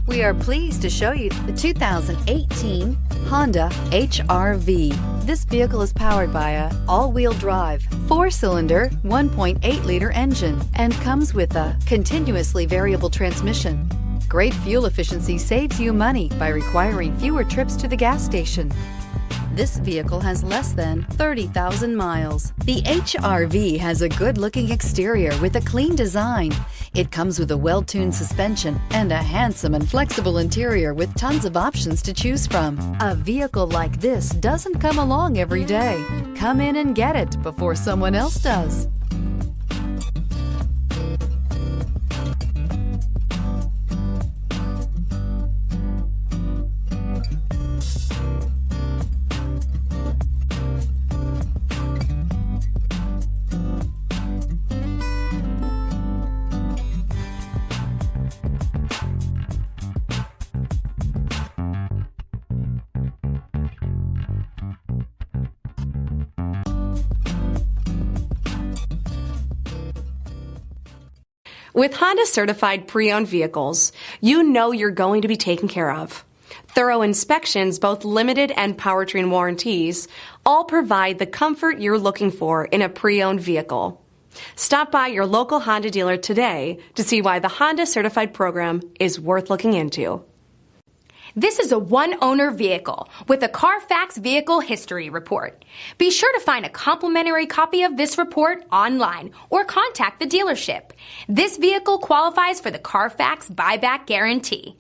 We are pleased to show you the 2018 Honda HR-V. This vehicle is powered by a all-wheel drive, 4-cylinder, 1.8-liter engine and comes with a continuously variable transmission. Great fuel efficiency saves you money by requiring fewer trips to the gas station. This vehicle has less than 30,000 miles. The HR-V has a good-looking exterior with a clean design. It comes with a well-tuned suspension and a handsome and flexible interior with tons of options to choose from. A vehicle like this doesn't come along every day. Come in and get it before someone else does. With Honda certified pre-owned vehicles, you know you're going to be taken care of. Thorough inspections, both limited and powertrain warranties, all provide the comfort you're looking for in a pre-owned vehicle. Stop by your local Honda dealer today to see why the Honda certified program is worth looking into. This is a one-owner vehicle with a Carfax Vehicle History Report. Be sure to find a complimentary copy of this report online or contact the dealership. This vehicle qualifies for the Carfax Buyback Guarantee.